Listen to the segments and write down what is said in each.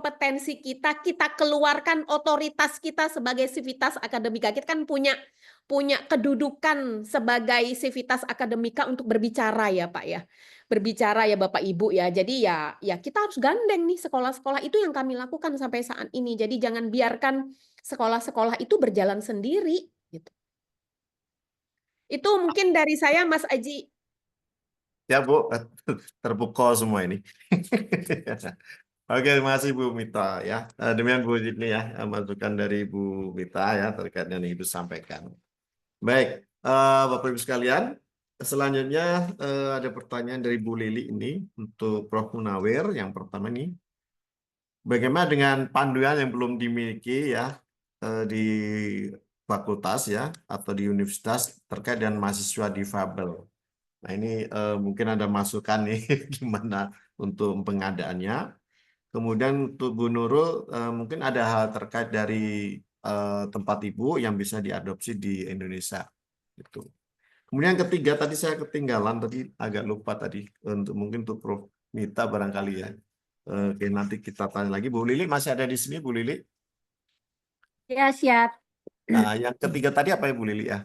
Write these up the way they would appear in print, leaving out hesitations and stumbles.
kompetensi kita, kita keluarkan otoritas kita sebagai sivitas akademika. Kita kan punya kedudukan sebagai sivitas akademika untuk berbicara ya Pak ya. Berbicara ya Bapak Ibu ya. Jadi ya kita harus gandeng nih sekolah-sekolah, itu yang kami lakukan sampai saat ini. Jadi jangan biarkan sekolah-sekolah itu berjalan sendiri gitu. Itu mungkin dari saya Mas Aji. Ya Bu, terpukau semua ini. Oke, terima kasih Bu Mita ya. Demikian Bu Jitni ya, masukan dari Bu Mita ya terkait dengan yang Ibu sampaikan. Baik, Bapak Ibu sekalian, selanjutnya ada pertanyaan dari Bu Lili ini untuk Prof. Munawir. Yang pertama nih, bagaimana dengan panduan yang belum dimiliki ya di fakultas ya atau di universitas terkait dengan mahasiswa difabel? Nah ini mungkin ada masukan nih gimana untuk pengadaannya. Kemudian untuk Bu Nurul mungkin ada hal terkait dari tempat Ibu yang bisa diadopsi di Indonesia. Gitu. Kemudian ketiga tadi saya ketinggalan tadi agak lupa tadi mungkin untuk Prof. Mita barangkali ya. Oke, nanti kita tanya lagi. Bu Lili masih ada di sini Bu Lili? Ya, siap. Nah, yang ketiga tadi apa ya Bu Lili ya?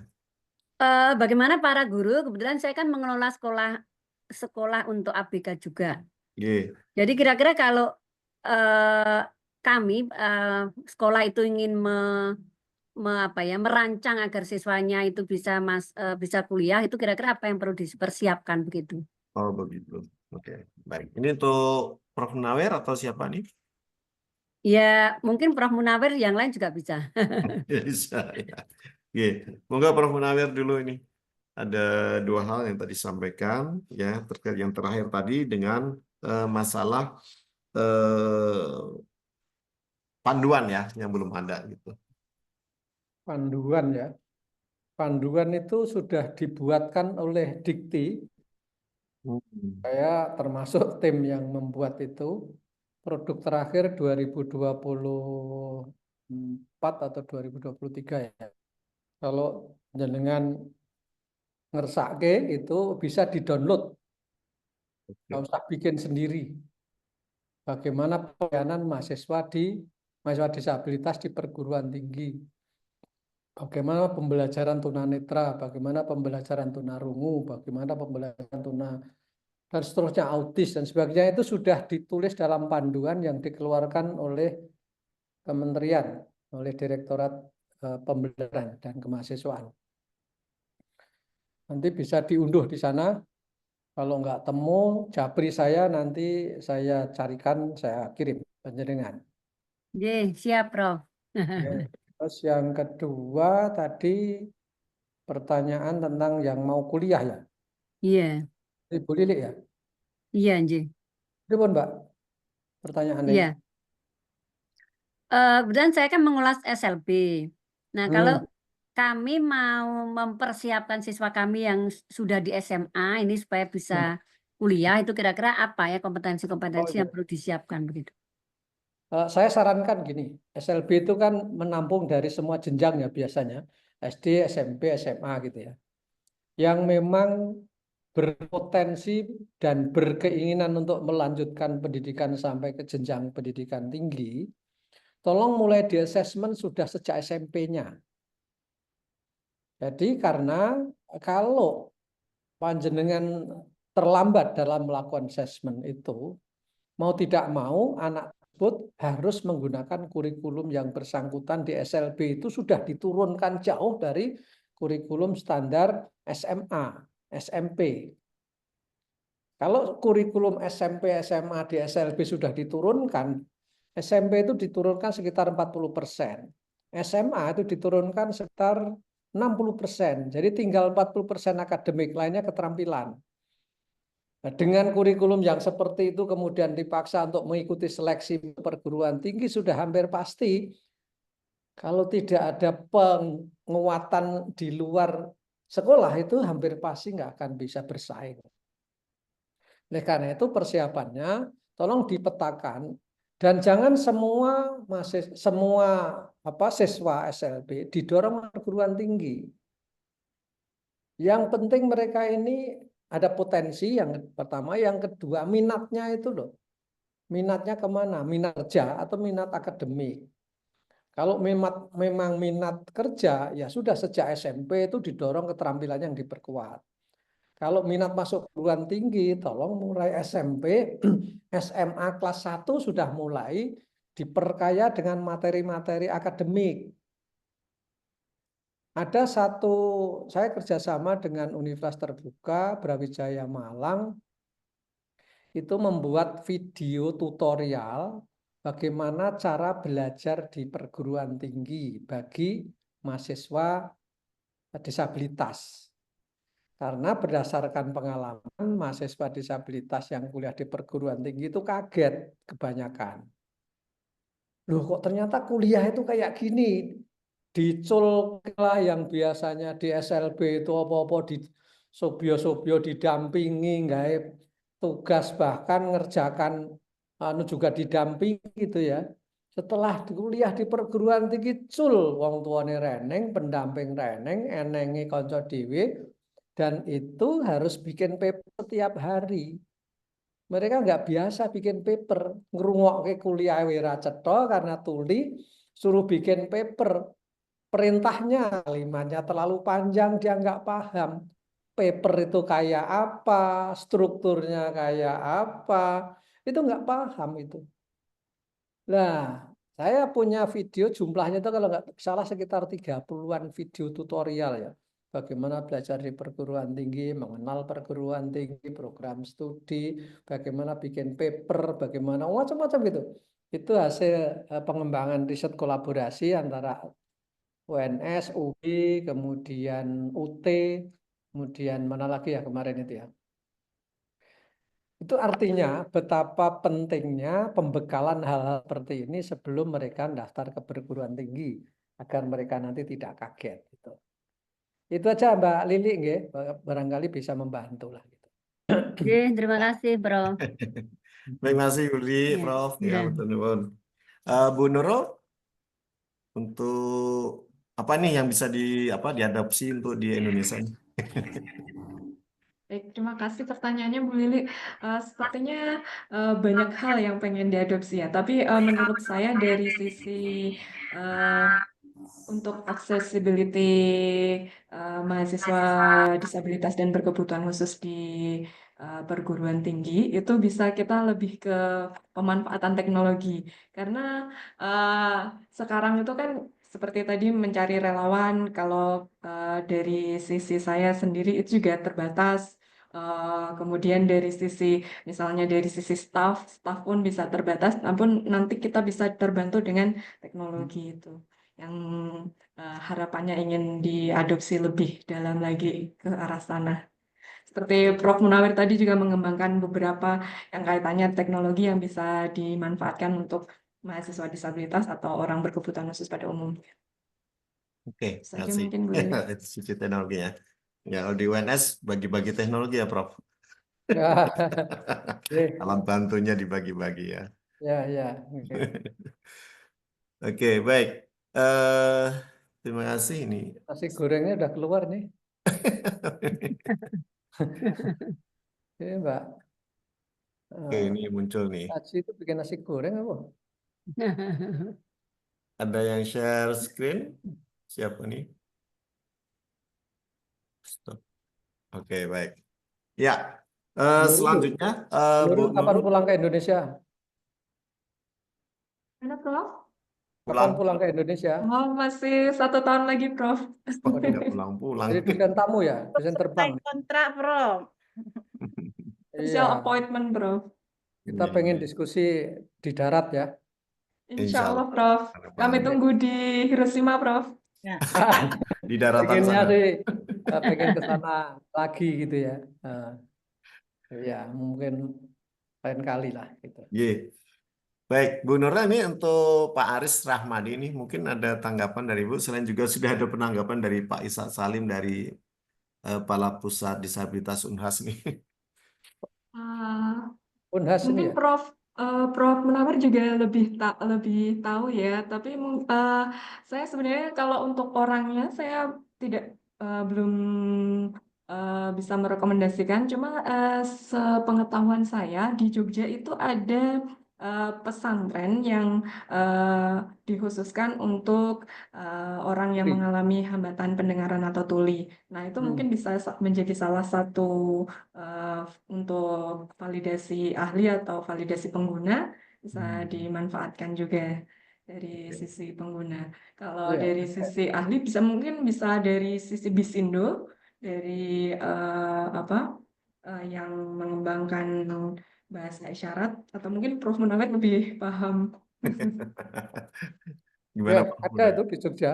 Bagaimana para guru? Kebetulan saya kan mengelola sekolah untuk ABK juga. Yeah. Jadi kira-kira kalau kami sekolah itu ingin merancang agar siswanya itu bisa kuliah, itu kira-kira apa yang perlu dipersiapkan begitu? Oh begitu. Oke, baik. Ini untuk Prof. Nawir atau siapa nih? Ya, mungkin Prof. Munawir, yang lain juga bisa. Bisa ya. Oke, moga Prof. Munawir dulu ini. Ada dua hal yang tadi disampaikan ya terkait yang terakhir tadi dengan masalah panduan ya yang belum ada gitu. Panduan ya. Panduan itu sudah dibuatkan oleh Dikti. Saya termasuk tim yang membuat itu. Produk terakhir 2024 atau 2023 ya. Kalau jenengan ngersake itu bisa di-download. Nggak usah bikin sendiri. Bagaimana pelayanan mahasiswa disabilitas di perguruan tinggi. Bagaimana pembelajaran tunanetra, bagaimana pembelajaran tunarungu, bagaimana pembelajaran tuna dan seterusnya autis dan sebagainya itu sudah ditulis dalam panduan yang dikeluarkan oleh kementerian, oleh Direktorat Pembelajaran dan Kemahasiswaan. Nanti bisa diunduh di sana. Kalau nggak temu, japri saya nanti saya carikan, saya kirim panjenengan. Siap, Prof. Terus yang kedua tadi pertanyaan tentang yang mau kuliah ya. Iya. Ibu Lili ya? Iya, Nji. Itu Mbak, pertanyaannya. Iya. Kemudian saya kan mengulas SLB. Nah, kalau kami mau mempersiapkan siswa kami yang sudah di SMA ini supaya bisa kuliah, itu kira-kira apa ya kompetensi-kompetensi yang perlu disiapkan begitu? Saya sarankan gini, SLB itu kan menampung dari semua jenjang ya biasanya, SD, SMP, SMA gitu ya. Yang memang berpotensi dan berkeinginan untuk melanjutkan pendidikan sampai ke jenjang pendidikan tinggi, tolong mulai di assessment sudah sejak SMP-nya. Jadi karena kalau panjenengan terlambat dalam melakukan assessment itu, mau tidak mau anak tersebut harus menggunakan kurikulum yang bersangkutan di SLB itu sudah diturunkan jauh dari kurikulum standar SMA, SMP. Kalau kurikulum SMP, SMA di SLB sudah diturunkan, SMP itu diturunkan sekitar 40%. SMA itu diturunkan sekitar 60%. Jadi tinggal 40% akademik, lainnya keterampilan. Nah, dengan kurikulum yang seperti itu kemudian dipaksa untuk mengikuti seleksi perguruan tinggi sudah hampir pasti kalau tidak ada penguatan di luar sekolah itu hampir pasti nggak akan bisa bersaing. Oleh karena itu persiapannya tolong dipetakan dan jangan semua siswa SLB didorong perguruan tinggi. Yang penting mereka ini ada potensi yang pertama, yang kedua minatnya itu loh. minatnya kemana? Minat kerja atau minat akademik? Kalau memang minat kerja, ya sudah sejak SMP itu didorong keterampilannya yang diperkuat. Kalau minat masuk perguruan tinggi, tolong mulai SMP, SMA kelas 1 sudah mulai diperkaya dengan materi-materi akademik. Ada saya kerjasama dengan Universitas Terbuka Brawijaya Malang, itu membuat video tutorial bagaimana cara belajar di perguruan tinggi bagi mahasiswa disabilitas. Karena berdasarkan pengalaman mahasiswa disabilitas yang kuliah di perguruan tinggi itu kaget kebanyakan. Loh kok ternyata kuliah itu kayak gini. Dicul lah yang biasanya di SLB itu apa-apa di sobio-sobio didampingi, nggak tugas bahkan ngerjakan juga didampingi gitu ya. Setelah kuliah di perguruan tinggi cul wong tuane reneng, pendamping reneng, enengi kanca dhewe, dan itu harus bikin paper setiap hari. Mereka nggak biasa bikin paper, ngerungokke kuliah wira cetha karena tuli, suruh bikin paper. Perintahnya kalimatnya terlalu panjang, dia nggak paham. Paper itu kayak apa, strukturnya kayak apa, itu nggak paham itu. Nah, saya punya video jumlahnya itu kalau nggak salah sekitar 30-an video tutorial ya. Bagaimana belajar di perguruan tinggi, mengenal perguruan tinggi, program studi, bagaimana bikin paper, bagaimana macam-macam gitu. Itu hasil pengembangan riset kolaborasi antara UNS, UI, kemudian UT, kemudian mana lagi ya kemarin itu ya. Itu artinya betapa pentingnya pembekalan hal-hal seperti ini sebelum mereka daftar ke perguruan tinggi agar mereka nanti tidak kaget gitu. Itu aja Mbak Lili nggih, barangkali bisa membantu lah gitu. Oke, terima kasih, Bro. Baik, masih Uli, Ya, Prof. Ya, sudah. betul, betul. Bu Nurul, untuk apa nih yang bisa diadopsi untuk di Indonesia ini? Baik, terima kasih pertanyaannya Bu Lili. Sepertinya banyak hal yang pengen diadopsi ya, tapi menurut saya dari sisi eh, untuk accessibility mahasiswa disabilitas dan berkebutuhan khusus di perguruan tinggi itu bisa kita lebih ke pemanfaatan teknologi karena sekarang itu kan seperti tadi mencari relawan kalau dari sisi saya sendiri itu juga terbatas. Kemudian dari sisi misalnya dari sisi staff pun bisa terbatas, namun nanti kita bisa terbantu dengan teknologi itu yang harapannya ingin diadopsi lebih dalam lagi ke arah sana. Seperti Prof. Munawir tadi juga mengembangkan beberapa yang kaitannya teknologi yang bisa dimanfaatkan untuk mahasiswa disabilitas atau orang berkebutuhan khusus pada umumnya. Oke, Saja kasih. mungkin Bu Lili. Itu sisi teknologinya. Ya, kalau di UNS bagi-bagi teknologi ya, Prof. Alat bantunya dibagi-bagi ya. Ya. Oke, baik. Eh, terima kasih ini. Nasi gorengnya udah keluar nih. Ini Mbak. Oke, ini muncul nih. Aci itu bikin nasi goreng apa? Ada yang share screen? Siapa nih? Stop. Oke, baik. Ya, selanjutnya Bu Nurul kapan Nurul pulang ke Indonesia? Mana Prof? Kapan pulang. pulang ke Indonesia? Oh, masih 1 tahun lagi Prof. Oh, tidak pulang-pulang. Jadi dosen tamu ya, dosen terbang. Selesai kontrak, Prof. Official Iya, appointment Prof. kita Ini, pengen diskusi di darat ya. Insya Allah Allah. Prof. Kami Harapannya. tunggu di Hiroshima Prof. Di daratan Pengennya sana. sih pengen ke sana lagi gitu ya. Ya mungkin lain kali lah gitu. Ye. Baik, Bu Nurul, ini untuk Pak Aris Rahmadi ini mungkin ada tanggapan dari Bu. Selain juga sudah ada penanggapan dari Pak Ishak Salim dari Kepala Pusat Disabilitas Unhas nih. Ah, Unhas ini mungkin ya. Prof Munawar juga lebih tahu ya, tapi saya sebenarnya kalau untuk orangnya saya tidak belum bisa merekomendasikan. Cuma sepengetahuan saya di Jogja itu ada pesantren yang dikhususkan untuk orang yang Tuli. mengalami hambatan pendengaran atau tuli. Nah, itu mungkin bisa menjadi salah satu untuk validasi ahli atau validasi pengguna, bisa dimanfaatkan juga dari sisi pengguna. Kalau Iya. dari sisi ahli mungkin bisa dari sisi Bisindo, dari yang mengembangkan bahasa isyarat, atau mungkin Prof. Munawet lebih paham. Gimana Ya, Pak? ada itu di Jogja.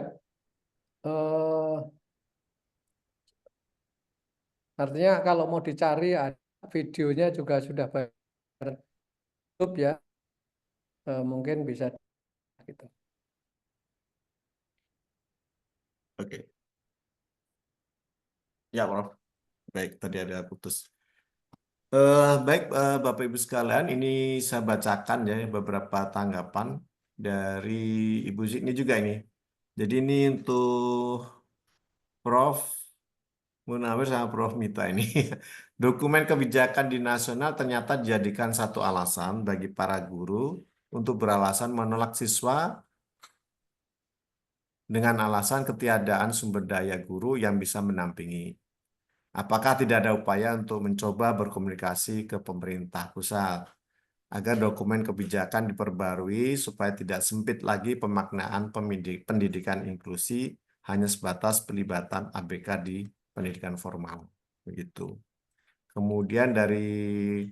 Artinya kalau mau dicari ada videonya juga sudah YouTube ya. Mungkin bisa gitu. Oke. Ya, Prof. Baik, tadi ada putus. Baik, Bapak Ibu sekalian, ini saya bacakan ya beberapa tanggapan dari Ibu Zidni juga ini. Jadi ini untuk Prof. Munawir sama Prof. Mita ini. Dokumen kebijakan di nasional ternyata dijadikan satu alasan bagi para guru untuk beralasan menolak siswa dengan alasan ketiadaan sumber daya guru yang bisa menampingi. Apakah tidak ada upaya untuk mencoba berkomunikasi ke pemerintah pusat agar dokumen kebijakan diperbarui supaya tidak sempit lagi pemaknaan pendidikan inklusi hanya sebatas pelibatan ABK di pendidikan formal. Begitu. Kemudian dari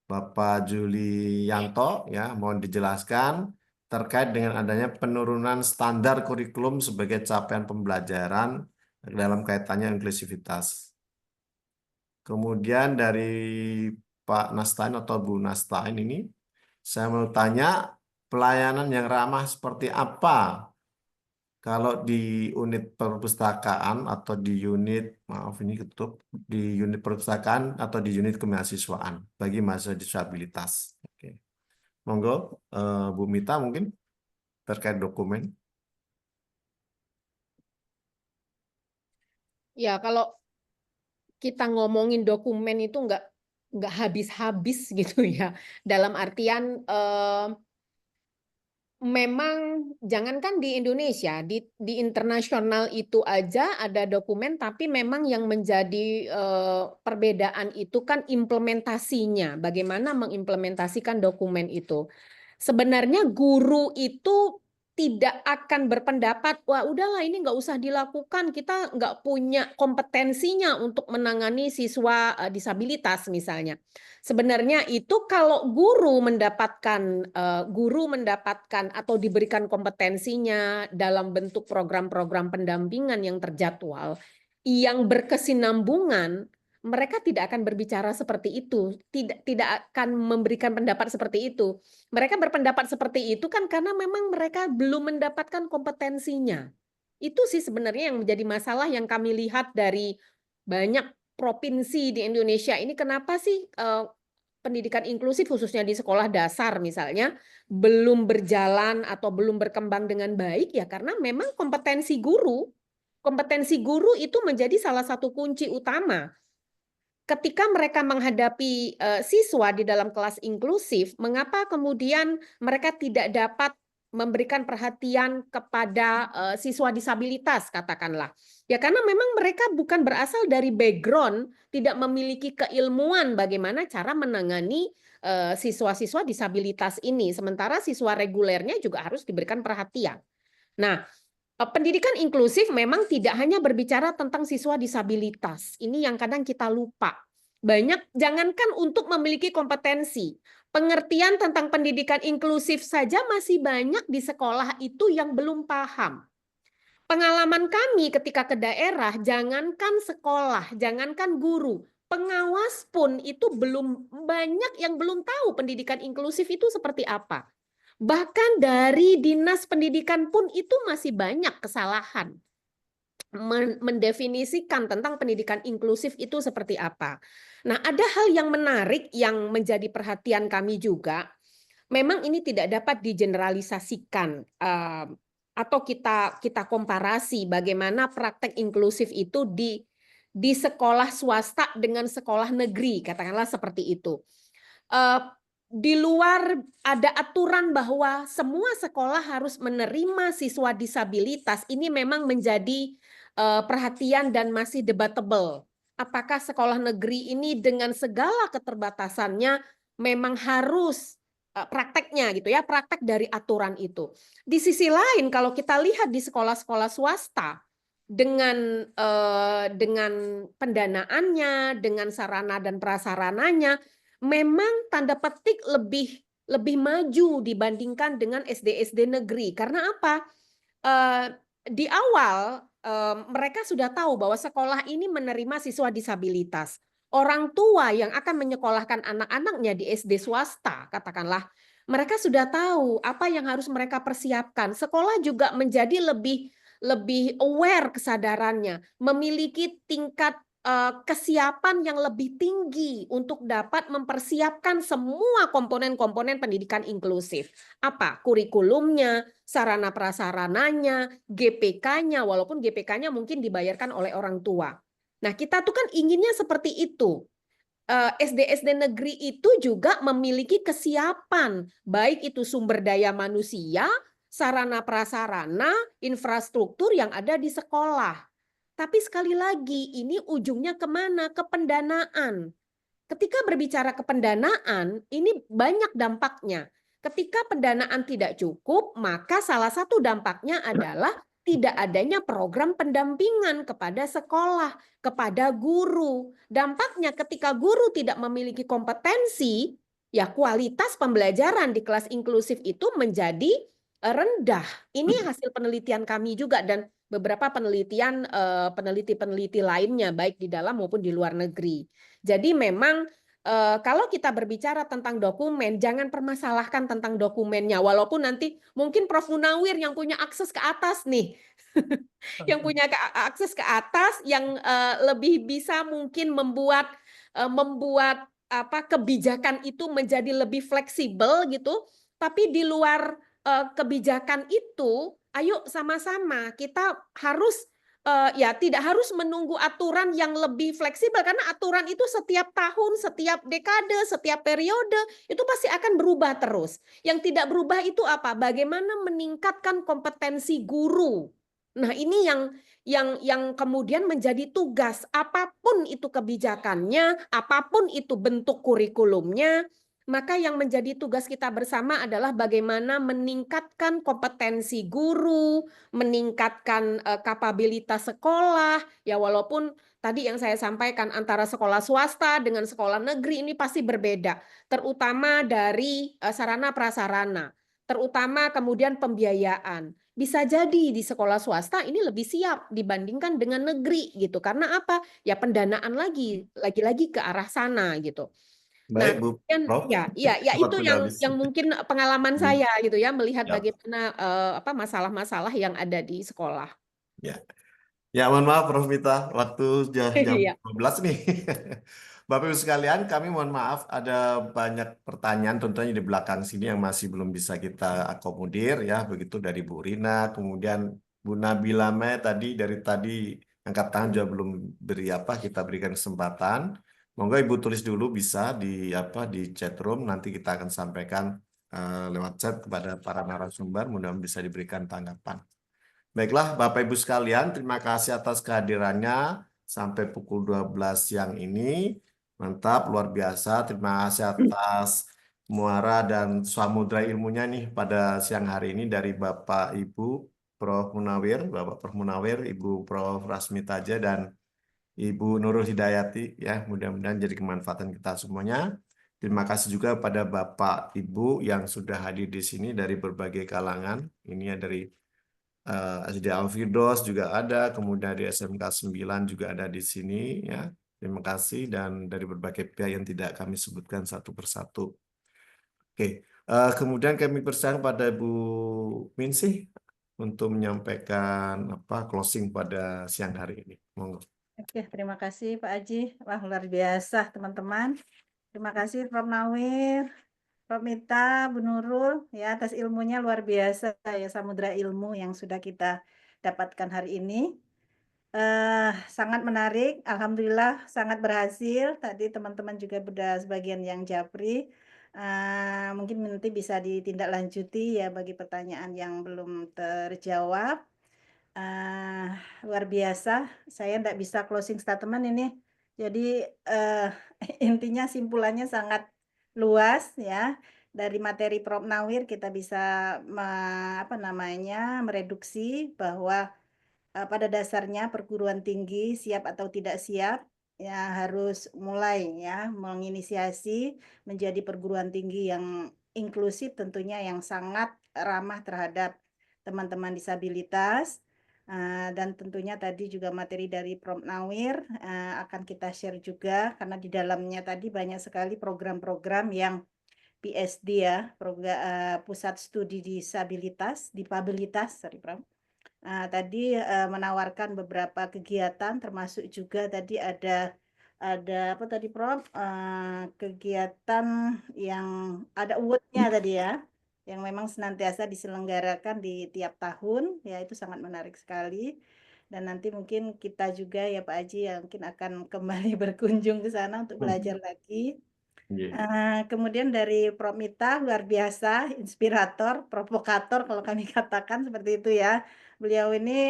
Bapak Julianto, ya, mohon dijelaskan terkait dengan adanya penurunan standar kurikulum sebagai capaian pembelajaran dalam kaitannya inklusivitas. Kemudian dari Pak Nastain atau Bu Nastain ini, saya mau tanya pelayanan yang ramah seperti apa kalau di unit perpustakaan atau di unit, maaf ini ketutup, di unit perpustakaan atau di unit kemahasiswaan bagi mahasiswa disabilitas. Oke. Monggo, Bu Mita mungkin terkait dokumen. Ya, kalau kita ngomongin dokumen itu nggak habis-habis gitu ya. Dalam artian memang jangankan di Indonesia, di internasional itu aja ada dokumen, tapi memang yang menjadi perbedaan itu kan implementasinya, bagaimana mengimplementasikan dokumen itu. Sebenarnya guru itu tidak akan berpendapat, wah udahlah ini nggak usah dilakukan, kita nggak punya kompetensinya untuk menangani siswa disabilitas misalnya. Sebenarnya itu kalau guru mendapatkan atau diberikan kompetensinya dalam bentuk program-program pendampingan yang terjadwal, yang berkesinambungan, mereka tidak akan berbicara seperti itu, tidak akan memberikan pendapat seperti itu. Mereka berpendapat seperti itu kan karena memang mereka belum mendapatkan kompetensinya. Itu sih sebenarnya yang menjadi masalah yang kami lihat dari banyak provinsi di Indonesia ini. Kenapa sih pendidikan inklusif khususnya di sekolah dasar misalnya belum berjalan atau belum berkembang dengan baik, ya karena memang kompetensi guru itu menjadi salah satu kunci utama. Ketika mereka menghadapi siswa di dalam kelas inklusif, mengapa kemudian mereka tidak dapat memberikan perhatian kepada siswa disabilitas, katakanlah. Ya karena memang mereka bukan berasal dari background, tidak memiliki keilmuan bagaimana cara menangani siswa-siswa disabilitas ini. Sementara siswa regulernya juga harus diberikan perhatian. Nah, pendidikan inklusif memang tidak hanya berbicara tentang siswa disabilitas. Ini yang kadang kita lupa. Jangankan untuk memiliki kompetensi, pengertian tentang pendidikan inklusif saja masih banyak di sekolah itu yang belum paham. Pengalaman kami ketika ke daerah, jangankan sekolah, jangankan guru, pengawas pun itu belum banyak yang belum tahu pendidikan inklusif itu seperti apa. Bahkan dari dinas pendidikan pun itu masih banyak kesalahan mendefinisikan tentang pendidikan inklusif itu seperti apa. Nah, ada hal yang menarik yang menjadi perhatian kami juga. Memang ini tidak dapat digeneralisasikan atau kita komparasi bagaimana praktek inklusif itu di sekolah swasta dengan sekolah negeri, katakanlah seperti itu. di luar ada aturan bahwa semua sekolah harus menerima siswa disabilitas, ini memang menjadi perhatian dan masih debatable. Apakah sekolah negeri ini dengan segala keterbatasannya memang harus prakteknya gitu ya, praktek dari aturan itu. Di sisi lain kalau kita lihat di sekolah-sekolah swasta dengan pendanaannya, dengan sarana dan prasarananya, memang tanda petik lebih maju dibandingkan dengan SD-SD negeri. Karena apa? Di awal mereka sudah tahu bahwa sekolah ini menerima siswa disabilitas. Orang tua yang akan menyekolahkan anak-anaknya di SD swasta, katakanlah, mereka sudah tahu apa yang harus mereka persiapkan. Sekolah juga menjadi lebih aware kesadarannya, memiliki tingkat kesiapan yang lebih tinggi untuk dapat mempersiapkan semua komponen-komponen pendidikan inklusif. Apa? Kurikulumnya, sarana prasarananya, GPK-nya, walaupun GPK-nya mungkin dibayarkan oleh orang tua. Nah, kita tuh kan inginnya seperti itu. SD-SD negeri itu juga memiliki kesiapan, baik itu sumber daya manusia, sarana prasarana, infrastruktur yang ada di sekolah. Tapi sekali lagi, ini ujungnya kemana? Ke pendanaan. Ketika berbicara ke pendanaan, ini banyak dampaknya. Ketika pendanaan tidak cukup, maka salah satu dampaknya adalah tidak adanya program pendampingan kepada sekolah, kepada guru. Dampaknya ketika guru tidak memiliki kompetensi, ya kualitas pembelajaran di kelas inklusif itu menjadi rendah. Ini hasil penelitian kami juga dan beberapa penelitian peneliti-peneliti lainnya baik di dalam maupun di luar negeri. Jadi memang kalau kita berbicara tentang dokumen, jangan permasalahkan tentang dokumennya. Walaupun nanti mungkin Prof. Munawir yang punya akses ke atas nih, yang punya akses ke atas, yang lebih bisa mungkin membuat kebijakan itu menjadi lebih fleksibel gitu. Tapi di luar kebijakan itu, ayo sama-sama kita harus ya tidak harus menunggu aturan yang lebih fleksibel karena aturan itu setiap tahun, setiap dekade, setiap periode itu pasti akan berubah terus. Yang tidak berubah itu apa? Bagaimana meningkatkan kompetensi guru. Nah, ini yang kemudian menjadi tugas apapun itu kebijakannya, apapun itu bentuk kurikulumnya. Maka yang menjadi tugas kita bersama adalah bagaimana meningkatkan kompetensi guru, meningkatkan kapabilitas sekolah. Ya walaupun tadi yang saya sampaikan antara sekolah swasta dengan sekolah negeri ini pasti berbeda, terutama dari sarana prasarana, terutama kemudian pembiayaan. Bisa jadi di sekolah swasta ini lebih siap dibandingkan dengan negeri gitu. Karena apa? Ya pendanaan lagi-lagi ke arah sana gitu. Nah, Baik, Bu kemudian Prof. ya itu Waktu udah habis. yang mungkin pengalaman Hmm. saya gitu ya melihat Ya. bagaimana masalah-masalah yang ada di sekolah. Ya. Ya, mohon maaf Prof. Mita, waktu jam Iya. 12 nih. Bapak Ibu sekalian, kami mohon maaf ada banyak pertanyaan tentunya di belakang sini yang masih belum bisa kita akomodir ya, begitu dari Bu Rina, kemudian Bu Nabila dari tadi angkat tangan juga belum kita berikan kesempatan. Monggo Ibu tulis dulu bisa di chat room, nanti kita akan sampaikan lewat chat kepada para narasumber, mudah-mudahan bisa diberikan tanggapan. Baiklah, Bapak Ibu sekalian, terima kasih atas kehadirannya sampai pukul 12 siang ini. Mantap, luar biasa. Terima kasih atas muara dan samudra ilmunya nih pada siang hari ini dari Bapak Ibu Prof. Munawir, Bapak Prof. Munawir, Ibu Prof. Rasmi Taja, dan Ibu Nurul Hidayati. Ya, mudah-mudahan jadi kemanfaatan kita semuanya. Terima kasih juga pada Bapak Ibu yang sudah hadir di sini dari berbagai kalangan. Ini ya dari SD Al-Firdaus juga ada, kemudian dari SMK 9 juga ada di sini ya. Terima kasih dan dari berbagai pihak yang tidak kami sebutkan satu persatu. Oke, kemudian kami persilakan pada Bu Minsih untuk menyampaikan closing pada siang hari ini. Monggo. Oke, terima kasih Pak Aji. Wah, luar biasa teman-teman. Terima kasih Prof. Nawir, Prof. Mita, Bu Nurul ya atas ilmunya luar biasa ya, samudra ilmu yang sudah kita dapatkan hari ini. Sangat menarik, alhamdulillah sangat berhasil. Tadi teman-teman juga sudah sebagian yang japri. Mungkin nanti bisa ditindaklanjuti ya bagi pertanyaan yang belum terjawab. Luar biasa, saya tidak bisa closing statement ini. Jadi intinya simpulannya sangat luas ya. Dari materi Prof. Nawir kita bisa mereduksi bahwa pada dasarnya perguruan tinggi siap atau tidak siap ya harus mulai ya menginisiasi menjadi perguruan tinggi yang inklusif, tentunya yang sangat ramah terhadap teman-teman disabilitas. Dan tentunya tadi juga materi dari Prof. Nawir akan kita share juga karena di dalamnya tadi banyak sekali program-program yang PSD ya, Pusat Studi Dipabilitas, sorry Prof. Tadi menawarkan beberapa kegiatan termasuk juga tadi ada apa tadi Prof? Kegiatan yang ada award-nya tadi ya, yang memang senantiasa diselenggarakan di tiap tahun ya, itu sangat menarik sekali. Dan nanti mungkin kita juga ya Pak Haji yang mungkin akan kembali berkunjung ke sana untuk belajar lagi. Kemudian dari Prof. Mita luar biasa, inspirator, provokator kalau kami katakan seperti itu ya. Beliau ini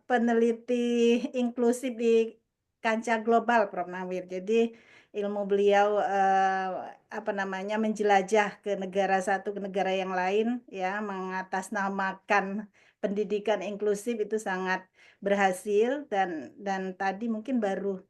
peneliti inklusif di kancah global, Prof. Nawir. Jadi ilmu beliau menjelajah ke negara satu ke negara yang lain ya, mengatasnamakan pendidikan inklusif itu sangat berhasil dan tadi mungkin baru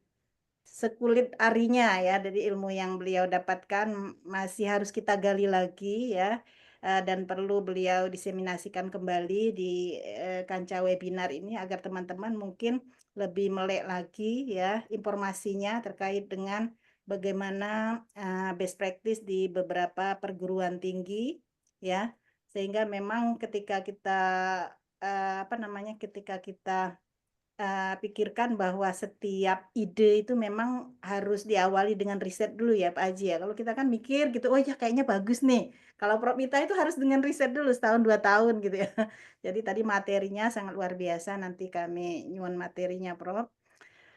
sekulit arinya ya dari ilmu yang beliau dapatkan masih harus kita gali lagi ya, dan perlu beliau diseminasikan kembali di kancah webinar ini agar teman-teman mungkin lebih melek lagi ya informasinya terkait dengan bagaimana best practice di beberapa perguruan tinggi ya, sehingga memang ketika kita ketika kita pikirkan bahwa setiap ide itu memang harus diawali dengan riset dulu ya Pak Haji ya. Kalau kita kan mikir gitu, oh ya kayaknya bagus nih. Kalau Prof. Mita itu harus dengan riset dulu setahun 2 tahun gitu ya. Jadi tadi materinya sangat luar biasa. Nanti kami nyuwun materinya Prof.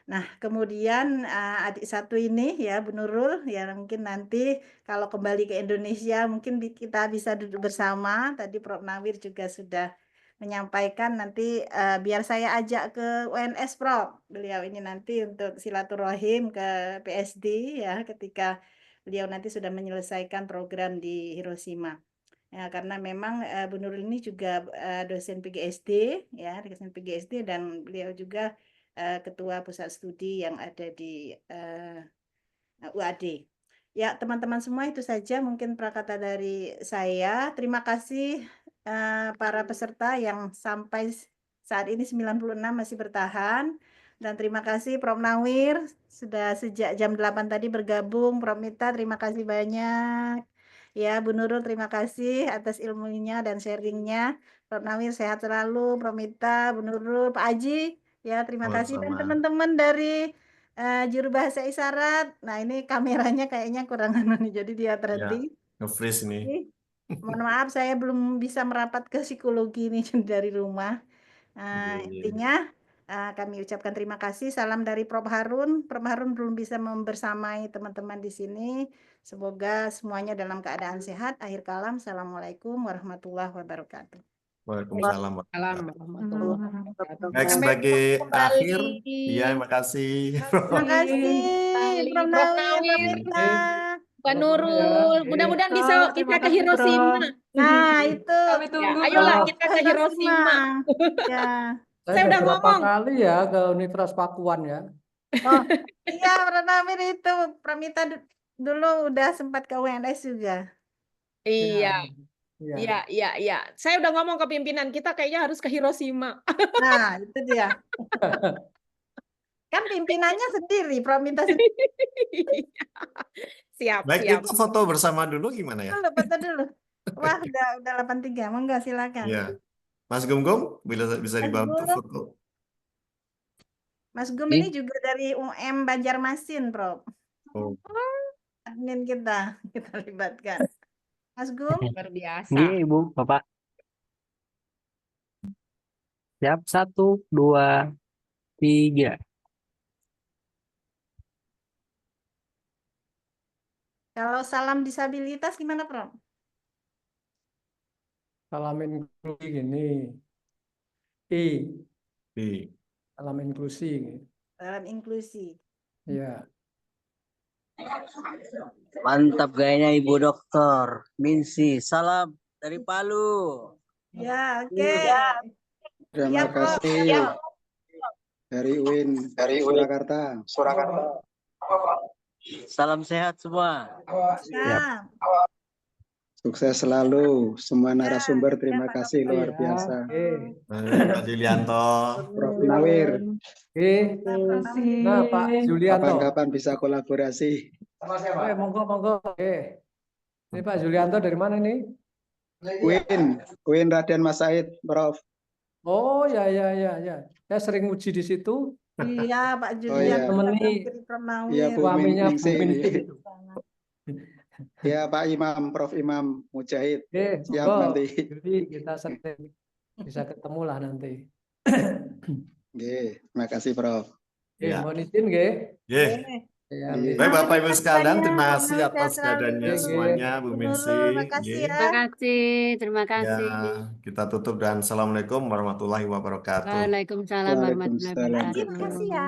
Nah, kemudian adik satu ini ya Bu Nurul ya mungkin nanti kalau kembali ke Indonesia mungkin kita bisa duduk bersama. Tadi Prof. Nawir juga sudah menyampaikan nanti biar saya ajak ke UNS Prof. Beliau ini nanti untuk silaturahim ke PSD ya ketika beliau nanti sudah menyelesaikan program di Hiroshima. Ya, karena memang Bu Nurul ini juga dosen PGSD ya, dosen PGSD dan beliau juga ketua pusat studi yang ada di UAD. Ya, teman-teman semua itu saja mungkin prakata dari saya. Terima kasih para peserta yang sampai saat ini 96 masih bertahan. Dan terima kasih Prof. Nawir sudah sejak jam 8 tadi bergabung. Prof. Mita terima kasih banyak. Ya, Bu Nurul terima kasih atas ilmunya dan sharingnya. Prof. Nawir sehat selalu, Prof. Mita, Bu Nurul, Pak Aji. Ya, terima kasih dan Sama-sama. teman-teman dari juru bahasa isyarat. Nah, ini kameranya kayaknya kurang anu nih, jadi dia Ya, terhenti. nge-freeze nih. Mohon maaf, saya belum bisa merapat ke psikologi nih dari rumah. Iya. Intinya kami ucapkan terima kasih. Salam dari Prof. Harun. Prof. Harun belum bisa membersamai teman-teman di sini. Semoga semuanya dalam keadaan sehat. Akhir kalam, Assalamualaikum warahmatullahi wabarakatuh. Waalaikumsalam. Salam warahmatullahi wabarakatuh. Baik, Sampai sebagai jumpa akhir, kembali. ya terima kasih. Terima kasih, Kembali Prof. Prof. Nawir, Prof. Nawir, Mita. Mbak Sama-sama ya. Nurul. Mudah-mudahan bisa Prof, kita terima ke kasih, Hiroshima. Prof. Nah, itu. Kami Ya, tunggu, ayolah Prof. kita ke Hiroshima. Ya. Saya Saya udah udah berapa ngomong. kali ya ke Universitas Pakuan ya. Oh, iya, Prof. Nawir itu. Pramita dulu udah sempat ke UNS juga. Iya, Iya. iya, iya, iya. Saya udah ngomong ke pimpinan kita kayaknya harus ke Hiroshima. Nah, itu dia. Kan pimpinannya sendiri, Pramita sendiri. Siap, Baik, siap. kita foto bersama dulu gimana ya? Dulu, foto dulu. Wah, udah 83. Monggo, silakan. Ya, Mas Gum-Gum, bisa Mas dibantu Gum, foto. Mas Gum ini juga dari UM Banjarmasin, Prof. Oh, Admin kita libatkan. Mas Gum, Luar biasa. Nggih, Ibu, Bapak. Siap, 1, 2, 3. Kalau salam disabilitas gimana, Prof? Salam inklusi gini. I, I. salam inklusi. Salam inklusi. Ya. Mantap gayanya Ibu Dokter Minsi. Salam dari Palu. Ya, oke. Terima Ya, Prof. kasih dari UIN Surakarta. Salam sehat semua. Nah, Sukses selalu semua narasumber. Terima Pak kasih Dokter. luar Ya, biasa. oke. Pak Julianto. Prof Nawir, Oke. Nah, Pak Julianto. kapan-kapan bisa kolaborasi. Monggo, monggo. Oke. Ini Pak Julianto dari mana nih? UIN Raden Mas Said, Prof. Oh, ya. Saya sering uji di situ. Iya, Pak Oh, Julian. iya. Temani Prof Nawir. Iya, Bu suaminya Bu Ningsih. Minsi itu. Ya, Pak Imam, Prof Imam Mujahid. Oke, Siap monggo. nanti. Jadi kita sering bisa ketemu lah nanti. Oke, terima kasih Prof. Oke, Ya. mohon izin nggih. Ye. Ya, Iya. Baik Bapak Ibu sekalian, terima Semuanya, kasih semoga atas selalu keadaannya Nggih. semuanya, Bu Bu Minsi. Nurul, makasih Ye. ya. Terima Ya, kasih. kita tutup dan Assalamualaikum warahmatullahi wabarakatuh. Waalaikumsalam warahmatullahi Waalaikumsalam. wabarakatuh. Makasih ya.